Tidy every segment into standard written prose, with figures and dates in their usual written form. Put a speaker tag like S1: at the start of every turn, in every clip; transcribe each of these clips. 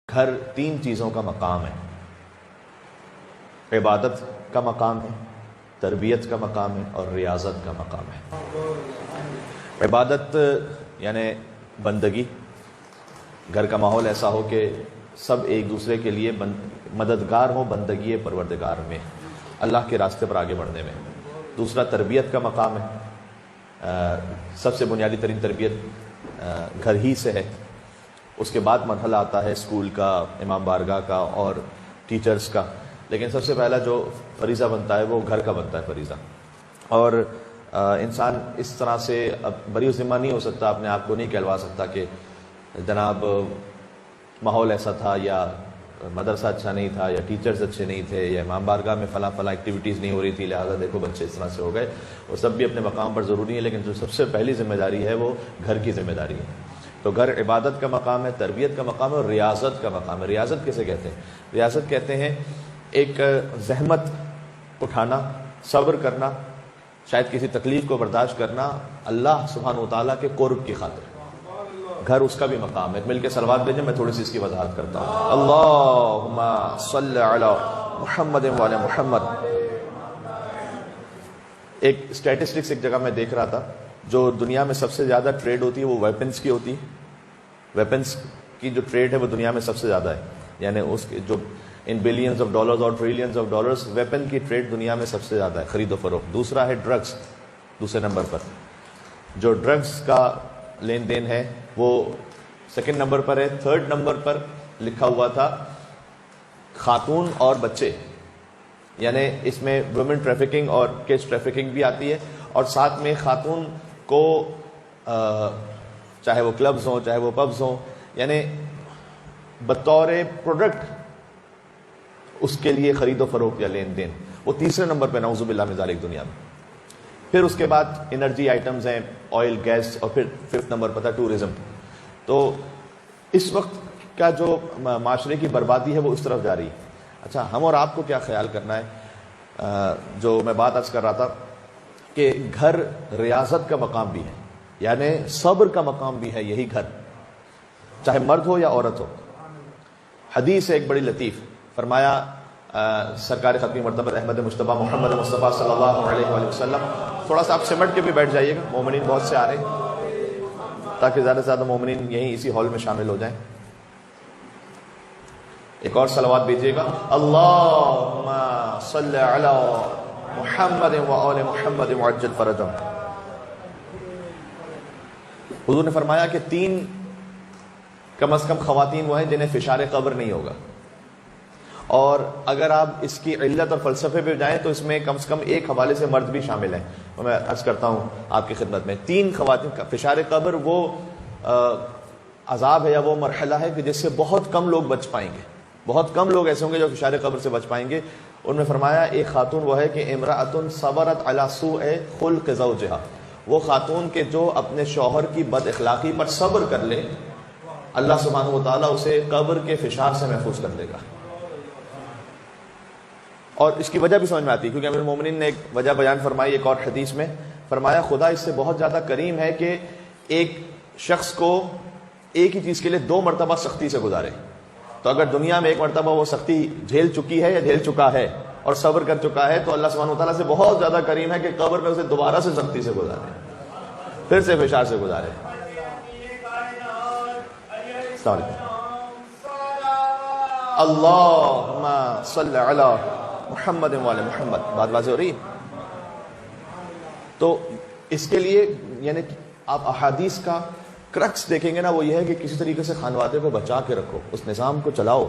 S1: گھر تین چیزوں کا مقام ہے، عبادت کا مقام ہے، تربیت کا مقام ہے اور ریاضت کا مقام ہے۔ عبادت یعنی بندگی، گھر کا ماحول ایسا ہو کہ سب ایک دوسرے کے لیے مددگار ہوں بندگی پروردگار میں، اللہ کے راستے پر آگے بڑھنے میں۔ دوسرا تربیت کا مقام ہے، سب سے بنیادی ترین تربیت گھر ہی سے ہے۔ اس کے بعد مرحلہ آتا ہے اسکول کا، امام بارگاہ کا اور ٹیچرز کا، لیکن سب سے پہلا جو فریضہ بنتا ہے وہ گھر کا بنتا ہے فریضہ۔ اور انسان اس طرح سے اب بری ذمہ نہیں ہو سکتا، اپنے آپ کو نہیں کہلوا سکتا کہ جناب ماحول ایسا تھا، یا مدرسہ اچھا نہیں تھا، یا ٹیچرز اچھے نہیں تھے، یا امام بارگاہ میں فلاں ایکٹیویٹیز نہیں ہو رہی تھی، لہٰذا دیکھو بچے اس طرح سے ہو گئے۔ وہ سب بھی اپنے مقام پر ضروری ہے، لیکن جو سب سے پہلی ذمہ داری ہے وہ گھر کی ذمہ داری ہے۔ تو گھر عبادت کا مقام ہے، تربیت کا مقام ہے اور ریاضت کا مقام ہے۔ ریاضت کیسے کہتے ہیں؟ ریاضت کہتے ہیں ایک زحمت اٹھانا، صبر کرنا، شاید کسی تکلیف کو برداشت کرنا اللہ سبحانہ و تعالیٰ کے قرب کی خاطر۔ گھر اس کا بھی مقام ہے۔ مل کے صلوات بھیجیں، میں تھوڑی سی اس کی وضاحت کرتا ہوں۔ اللہم صلی علی محمد وعلی محمد۔ ایک اسٹیٹسٹکس ایک جگہ میں دیکھ رہا تھا، جو دنیا میں سب سے زیادہ ٹریڈ ہوتی ہے وہ ویپنز کی ہوتی ہے۔ ویپنز کی جو ٹریڈ ہے وہ دنیا میں سب سے زیادہ ہے، یعنی اس کے جو ان بلینز آف ڈالرز اور ٹریلینز آف ڈالرز، ویپن کی ٹریڈ دنیا میں سب سے زیادہ ہے، خرید و فروخت۔ دوسرا ہے ڈرگز، دوسرے نمبر پر جو ڈرگز کا لین دین ہے وہ سیکنڈ نمبر پر ہے۔ تھرڈ نمبر پر لکھا ہوا تھا خاتون اور بچے، یعنی اس میں ویمن ٹریفکنگ اور کڈز ٹریفکنگ بھی آتی ہے، اور ساتھ میں خاتون کو چاہے وہ کلبز ہوں چاہے وہ پبز ہوں، یعنی بطور پروڈکٹ اس کے لیے خرید و فروخت یا لین دین، وہ تیسرے نمبر پہ نعوذ باللہ من ذالک دنیا میں۔ پھر اس کے بعد انرجی آئٹمز ہیں، آئل، گیس، اور پھر ففتھ نمبر پر تھا ٹورزم۔ تو اس وقت کا جو معاشرے کی بربادی ہے وہ اس طرف جا رہی ہے۔ اچھا، ہم اور آپ کو کیا خیال کرنا ہے؟ جو میں بات عرض کر رہا تھا کہ گھر ریاضت کا مقام بھی ہے، یعنی صبر کا مقام بھی ہے یہی گھر، چاہے مرد ہو یا عورت ہو۔ حدیث ہے ایک بڑی لطیف، فرمایا سرکار ختمی مرتبہ احمد مجتبیٰ محمد مصطفیٰ صلی اللہ علیہ وآلہ وسلم، تھوڑا سا آپ سمٹ کے بھی بیٹھ جائیے گا، مومنین بہت سے آ رہے ہیں تاکہ زیادہ سے زیادہ مومنین یہیں اسی ہال میں شامل ہو جائیں۔ ایک اور صلوات بھیجیے گا، اللہم صلی علی محمد وآل محمد وعجل فرجہم۔ حضور نے فرمایا کہ تین کم از کم خواتین وہ ہیں جنہیں فشار قبر نہیں ہوگا، اور اگر آپ اس کی علت اور فلسفے پہ جائیں تو اس میں کم سے کم ایک حوالے سے مرد بھی شامل ہیں۔ میں عرض کرتا ہوں آپ کی خدمت میں، تین خواتین کا فشار قبر وہ عذاب ہے یا وہ مرحلہ ہے کہ جس سے بہت کم لوگ بچ پائیں گے، بہت کم لوگ ایسے ہوں گے جو فشار قبر سے بچ پائیں گے۔ ان میں فرمایا ایک خاتون وہ ہے کہ امرأۃ صبرت علی سوء خلق زوجہا، وہ خاتون کے جو اپنے شوہر کی بد اخلاقی پر صبر کر لے، اللہ سبحانہ و تعالیٰ اسے قبر کے فشار سے محفوظ کر دے گا۔ اور اس کی وجہ بھی سمجھ میں آتی ہے، کیونکہ امیر المومنین نے ایک وجہ بیان فرمائی ایک اور حدیث میں، فرمایا خدا اس سے بہت زیادہ کریم ہے کہ ایک شخص کو ایک ہی چیز کے لیے 2 مرتبہ سختی سے گزارے۔ تو اگر دنیا میں ایک مرتبہ وہ سختی جھیل چکی ہے یا جھیل چکا ہے اور صبر کر چکا ہے، تو اللہ سبحانہ وتعالیٰ سے بہت زیادہ کریم ہے کہ قبر میں اسے دوبارہ سے سختی سے گزارے، پھر سے فشار سے گزارے۔ السلام علیکم۔ اللہم صلی علی محمد وعلی محمد، بات واضح ہو رہی ہے؟ تو اس کے لیے یعنی آپ احادیث کا کرکس دیکھیں گے نا، وہ یہ ہے کہ کسی طریقے سے خانوادے کو بچا کے رکھو، اس نظام کو چلاؤ۔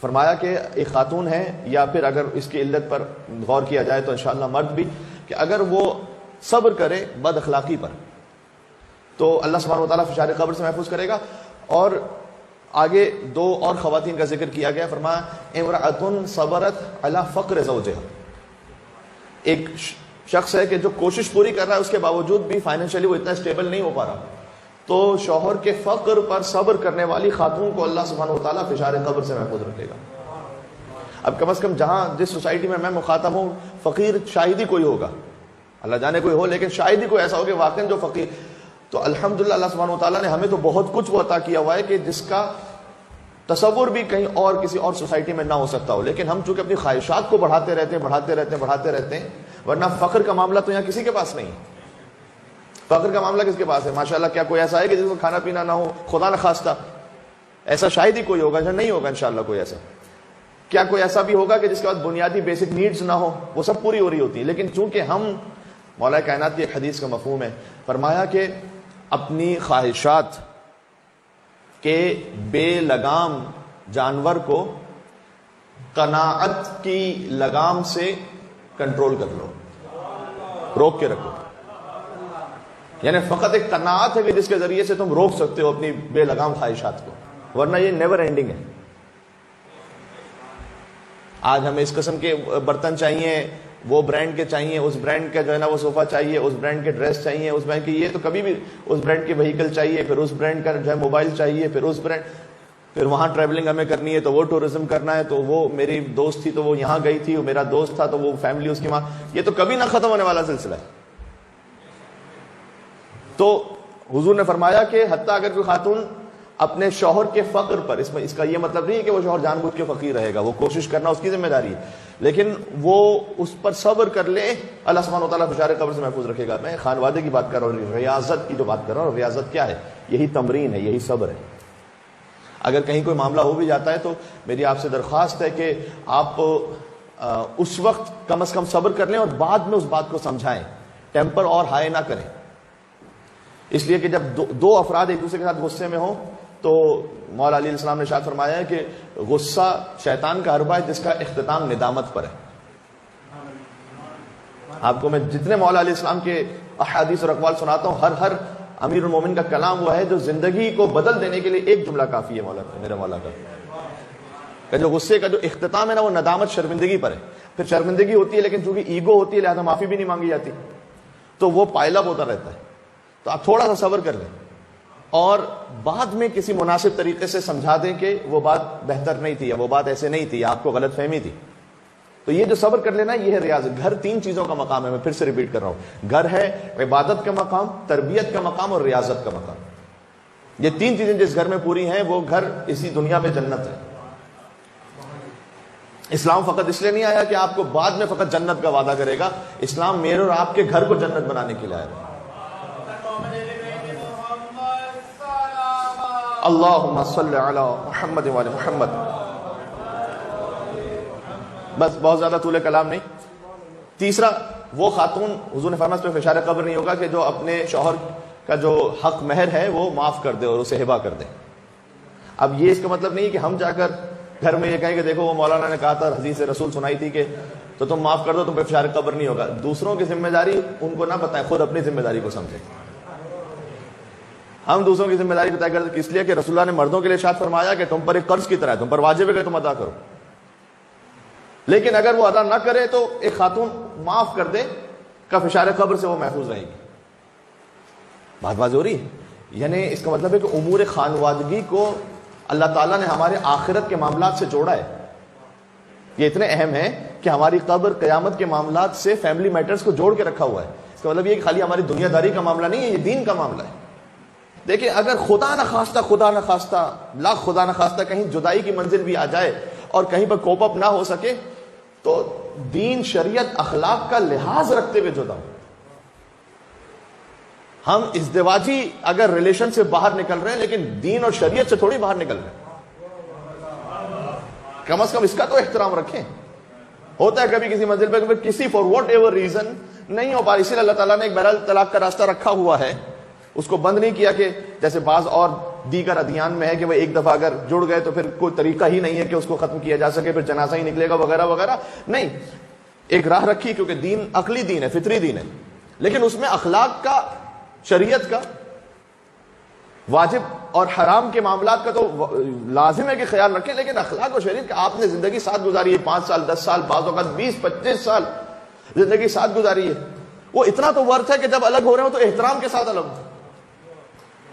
S1: فرمایا کہ ایک خاتون ہے، یا پھر اگر اس کی علت پر غور کیا جائے تو انشاءاللہ مرد بھی، کہ اگر وہ صبر کرے بد اخلاقی پر تو اللہ سبحانہ و تعالیٰ فشار قبر سے محفوظ کرے گا۔ اور آگے 2 اور خواتین کا ذکر کیا گیا، فرمایا امرأۃ صبرت علی فقر زوجہا، ایک شخص ہے کہ جو کوشش پوری کر رہا ہے، اس کے باوجود بھی فائنینشلی وہ اتنا اسٹیبل نہیں ہو پا رہا، تو شوہر کے فقر پر صبر کرنے والی خاتون کو اللہ سبحانہ و تعالیٰ فشار قبر سے محفوظ رکھے گا۔ اب کم از کم جہاں جس سوسائٹی میں مخاطب ہوں، فقیر شاید ہی کوئی ہوگا، اللہ جانے کوئی ہو، لیکن شاید ہی کوئی ایسا ہو کہ واقعی جو فقیر، تو الحمدللہ اللہ سبحانہ و تعالیٰ نے ہمیں تو بہت کچھ وہ عطا کیا ہوا ہے کہ جس کا تصور بھی کہیں اور کسی اور سوسائٹی میں نہ ہو سکتا ہو، لیکن ہم چونکہ اپنی خواہشات کو بڑھاتے رہتے ہیں، ورنہ فقر کا معاملہ تو یہاں کسی کے پاس نہیں ہے۔ فقر کا معاملہ کس کے پاس ہے؟ ماشاءاللہ کیا کوئی ایسا ہے کہ جس کو کھانا پینا نہ ہو؟ خدا نہ خواستہ، ایسا شاید ہی کوئی ہوگا، نہیں ہوگا انشاءاللہ کوئی ایسا۔ کیا کوئی ایسا بھی ہوگا کہ جس کے بعد بنیادی بیسک نیڈز نہ ہو؟ وہ سب پوری ہو رہی ہوتی ہیں، لیکن چونکہ ہم، مولا کائنات کی ایک حدیث کا مفہوم ہے، فرمایا کہ اپنی خواہشات کے بے لگام جانور کو قناعت کی لگام سے کنٹرول کر لو، روک کے رکھو۔ یعنی فقط ایک قناعت ہے کہ جس کے ذریعے سے تم روک سکتے ہو اپنی بے لگام خواہشات کو، ورنہ یہ نیور اینڈنگ ہے۔ آج ہمیں اس قسم کے برتن چاہیے، وہ برانڈ کے چاہیے، اس برانڈ کا جو ہے نا وہ صوفہ چاہیے، اس برانڈ کے ڈریس چاہیے، اس برانڈ کی، یہ تو کبھی بھی اس برانڈ کے وہیکل چاہیے، پھر اس برانڈ کا جو ہے موبائل چاہیے، پھر اس برانڈ، پھر وہاں ٹریولنگ ہمیں کرنی ہے تو وہ ٹورزم کرنا ہے، تو وہ میری دوست تھی تو وہ یہاں گئی تھی، وہ میرا دوست تھا تو وہ فیملی اس کی ماں، یہ تو کبھی نہ ختم ہونے والا سلسلہ ہے۔ تو حضور نے فرمایا کہ حتیٰ اگر کوئی خاتون اپنے شوہر کے فقر پر، اس کا یہ مطلب نہیں ہے کہ وہ شوہر جان بوجھ کے فقیر رہے گا، وہ کوشش کرنا اس کی ذمہ داری ہے، لیکن وہ اس پر صبر کر لے، اللہ سبحانہ وتعالیٰ فشار قبر سے محفوظ رکھے گا۔ میں خانوادے کی بات کر رہا ہوں، ریاضت کی جو بات کر رہا ہوں، ریاضت کیا ہے؟ یہی تمرین ہے، یہی صبر ہے۔ اگر کہیں کوئی معاملہ ہو بھی جاتا ہے تو میری آپ سے درخواست ہے کہ آپ اس وقت کم از کم صبر کر لیں اور بعد میں اس بات کو سمجھائیں، ٹیمپر اور ہائی نہ کریں، اس لیے کہ جب دو افراد ایک دوسرے کے ساتھ غصے میں ہوں تو مولا علیہ السلام نے ارشاد فرمایا ہے کہ غصہ شیطان کا حربہ ہے جس کا اختتام ندامت پر ہے۔ آپ کو میں جتنے مولا علیہ السلام کے احادیث اور اقوال سناتا ہوں، ہر امیر المومن کا کلام وہ ہے جو زندگی کو بدل دینے کے لیے ایک جملہ کافی ہے میرے مولا کا جو غصے کا جو اختتام ہے نا وہ ندامت، شرمندگی پر ہے۔ پھر شرمندگی ہوتی ہے لیکن چونکہ ایگو ہوتی ہے لہذا معافی بھی نہیں مانگی جاتی، تو وہ پائل اپ ہوتا رہتا ہے۔ تو آپ تھوڑا سا صبر کر لیں اور بعد میں کسی مناسب طریقے سے سمجھا دیں کہ وہ بات بہتر نہیں تھی، یا وہ بات ایسے نہیں تھی، یا آپ کو غلط فہمی تھی۔ تو یہ جو صبر کر لینا یہ ہے ریاضت۔ گھر تین چیزوں کا مقام ہے، میں پھر سے ریپیٹ کر رہا ہوں، گھر ہے عبادت کا مقام، تربیت کا مقام اور ریاضت کا مقام۔ یہ تین چیزیں جس گھر میں پوری ہیں وہ گھر اسی دنیا میں جنت ہے۔ اسلام فقط اس لیے نہیں آیا کہ آپ کو بعد میں فقط جنت کا وعدہ کرے گا، اسلام میرے اور آپ کے گھر کو جنت بنانے کے لیے آیا ہے۔ اللہم صلی علی محمد وعلی محمد۔ بس بہت زیادہ طول کلام نہیں۔ تیسرا، وہ خاتون، حضور نے فرمایا اس پہ فشار قبر نہیں ہوگا کہ جو اپنے شوہر کا جو حق مہر ہے وہ معاف کر دے اور اسے ہبہ کر دے۔ اب یہ اس کا مطلب نہیں کہ ہم جا کر گھر میں یہ کہیں کہ دیکھو وہ مولانا نے کہا تھا، حدیث رسول سنائی تھی کہ تو تم معاف کر دو، تم پہ فشار قبر نہیں ہوگا۔ دوسروں کی ذمہ داری ان کو نہ بتائیں، خود اپنی ذمہ داری کو سمجھیں۔ ہم دوسروں کی ذمہ داری کو طے کرتے ہیں، اس لیے کہ رسول اللہ نے مردوں کے لیے ارشاد فرمایا کہ تم پر ایک قرض کی طرح ہے، تم پر واجب ہے کہ تم ادا کرو، لیکن اگر وہ ادا نہ کرے تو ایک خاتون معاف کر دے کا فشار قبر سے وہ محفوظ رہے گی۔ بات واضح ہو رہی ہے؟ یعنی اس کا مطلب ہے کہ امور خانوادگی کو اللہ تعالیٰ نے ہمارے آخرت کے معاملات سے جوڑا ہے۔ یہ اتنے اہم ہیں کہ ہماری قبر قیامت کے معاملات سے فیملی میٹرز کو جوڑ کے رکھا ہوا ہے۔ اس کا مطلب یہ کہ خالی ہماری دنیا داری کا معاملہ نہیں ہے، یہ دین کا معاملہ ہے۔ دیکھیں اگر خدا نہ خواستہ لاکھ خدا نہ خواستہ کہیں جدائی کی منزل بھی آ جائے اور کہیں پر کوپ اپ نہ ہو سکے تو دین، شریعت، اخلاق کا لحاظ رکھتے ہوئے جدا ہو۔ ہم ازدواجی اگر ریلیشن سے باہر نکل رہے ہیں لیکن دین اور شریعت سے تھوڑی باہر نکل رہے ہیں، کم از کم اس کا تو احترام رکھیں۔ ہوتا ہے کبھی کسی منزل پہ کسی فار واٹ ایور ریزن نہیں ہو پا رہی، اسی لیے اللہ تعالیٰ نے ایک بہرحال طلاق کا راستہ رکھا ہوا ہے، اس کو بند نہیں کیا کہ جیسے بعض اور دیگر ادیان میں ہے کہ وہ ایک دفعہ اگر جڑ گئے تو پھر کوئی طریقہ ہی نہیں ہے کہ اس کو ختم کیا جا سکے، پھر جنازہ ہی نکلے گا وغیرہ وغیرہ، نہیں، ایک راہ رکھی کیونکہ دین عقلی دین ہے، فطری دین ہے، لیکن اس میں اخلاق کا، شریعت کا، واجب اور حرام کے معاملات کا تو لازم ہے کہ خیال رکھیں، لیکن اخلاق اور شریعت کا آپ نے زندگی ساتھ گزاری ہے، 5 سال 10 سال بعض اوقات 20-25 سال زندگی ساتھ گزاری ہے، وہ اتنا تو ورث ہے کہ جب الگ ہو رہے ہو تو احترام کے ساتھ الگ ہو۔